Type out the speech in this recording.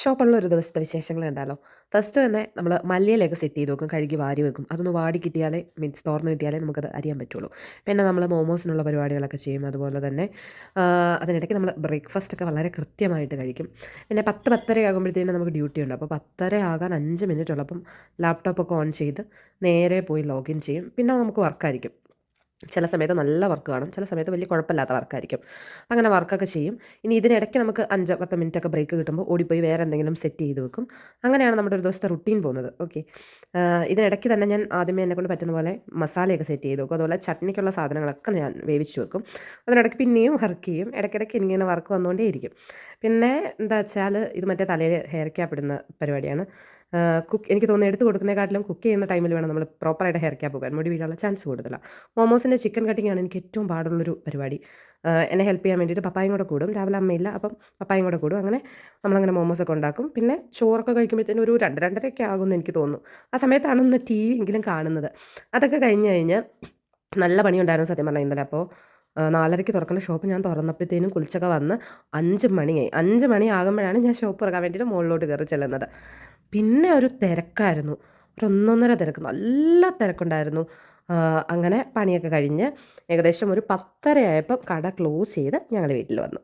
ഷോപ്പുള്ള ഒരു ദിവസത്തെ വിശേഷങ്ങൾ കണ്ടാലോ. ഫസ്റ്റ് തന്നെ നമ്മൾ മല്ലിയിലയൊക്കെ സെറ്റ് ചെയ്ത് വെക്കും, കഴുകി വാരി വെക്കും. അതൊന്ന് വാടി കിട്ടിയാലേ മീൻസ് തുറന്ന് കിട്ടിയാലേ നമുക്കത് അറിയാൻ പറ്റുള്ളൂ. പിന്നെ നമ്മൾ മോമോസിനുള്ള പരിപാടികളൊക്കെ ചെയ്യും. അതുപോലെ തന്നെ അതിനിടയ്ക്ക് നമ്മൾ ബ്രേക്ക്ഫാസ്റ്റൊക്കെ വളരെ കൃത്യമായിട്ട് കഴിക്കും. പിന്നെ 10-10:30 ആകുമ്പോഴത്തേനും നമുക്ക് ഡ്യൂട്ടി ഉണ്ട്. അപ്പോൾ 10:30 ആകാൻ 5 മിനിറ്റ് ഉള്ളപ്പം ലാപ്ടോപ്പൊക്കെ ഓൺ ചെയ്ത് നേരെ പോയി ലോഗിൻ ചെയ്യും. പിന്നെ നമുക്ക് വർക്കായിരിക്കും. ചില സമയത്ത് നല്ല വർക്ക് കാണും, ചില സമയത്ത് വലിയ കുഴപ്പമില്ലാത്ത വർക്കായിരിക്കും. അങ്ങനെ വർക്കൊക്കെ ചെയ്യും. ഇനി ഇതിനിടയ്ക്ക് നമുക്ക് 5-10 മിനിറ്റൊക്കെ ബ്രേക്ക് കിട്ടുമ്പോൾ ഓടിപ്പോയി വേറെ എന്തെങ്കിലും സെറ്റ് ചെയ്ത് വെക്കും. അങ്ങനെയാണ് നമ്മുടെ ഒരു ദിവസത്തെ റുട്ടീൻ പോകുന്നത്. ഓക്കെ. ഇതിനിടയ്ക്ക് തന്നെ ഞാൻ ആദ്യമേ എന്നെക്കൊണ്ട് പറ്റുന്ന പോലെ മസാലയൊക്കെ സെറ്റ് ചെയ്ത് വെക്കും. അതുപോലെ ചട്നിക്കുള്ള സാധനങ്ങളൊക്കെ ഞാൻ വേവിച്ച് വെക്കും. അതിനിടയ്ക്ക് പിന്നെയും വർക്ക് ചെയ്യും. ഇടയ്ക്കിടയ്ക്ക് എനിക്കിങ്ങനെ വർക്ക് വന്നുകൊണ്ടേയിരിക്കും. പിന്നെ എന്താ വെച്ചാൽ ഇത് മറ്റേ തലയിൽ ഹെയർ ക്യാപ്പ് ഇടുന്ന പരിപാടിയാണ്. എനിക്ക് തോന്നുന്നു എടുത്ത് കൊടുക്കുന്നതിനെക്കാട്ടിലും കുക്ക് ചെയ്യുന്ന ടൈമിൽ വേണം നമ്മൾ പ്രോപ്പറായിട്ട് ഹെയർ ക്യാപ്പ് വെക്കാൻ. മുടി വീഴാനുള്ള ചാൻസ് കൂടുതലാണ്. മോമോസിൻ്റെ ചിക്കൻ കട്ടിങ്ങാണ് എനിക്ക് ഏറ്റവും പാടുള്ളൊരു പരിപാടി. എന്നെ ഹെൽപ്പ് ചെയ്യാൻ വേണ്ടിയിട്ട് പപ്പായും കൂടെ കൂടും. രാവിലെ അമ്മയില്ല, അപ്പം പപ്പായും കൂടെ കൂടും. അങ്ങനെ നമ്മളങ്ങനെ മോമോസൊക്കെ ഉണ്ടാക്കും. പിന്നെ ചോറൊക്കെ കഴിക്കുമ്പോഴത്തേനും ഒരു 2-2:30 ആകുമെന്ന് എനിക്ക് തോന്നുന്നു. ആ സമയത്താണ് ഒന്ന് ടി വി എങ്കിലും കാണുന്നത്. അതൊക്കെ കഴിഞ്ഞ് നല്ല പണിയുണ്ടായിരുന്നു സത്യം പറഞ്ഞാൽ ഇന്നലെ. അപ്പോൾ 4:30 തുറക്കുന്ന ഷോപ്പ് ഞാൻ തുറന്നപ്പോഴത്തേനും കുളിച്ചൊക്കെ വന്ന് 5 മണിയായി. 5 മണി ആകുമ്പോഴാണ് ഞാൻ ഷോപ്പ് തുറക്കാൻ വേണ്ടിയിട്ട് മുകളിലോട്ട് കയറി ചെല്ലുന്നത്. പിന്നെ ഒരു തിരക്കായിരുന്നു. ഒരു ഒന്നൊന്നര തിരക്ക്, നല്ല തിരക്കുണ്ടായിരുന്നു. അങ്ങനെ പണിയൊക്കെ കഴിഞ്ഞ് ഏകദേശം ഒരു 10:30 ആയപ്പം കട ക്ലോസ് ചെയ്ത് ഞങ്ങൾ വീട്ടിൽ വന്നു.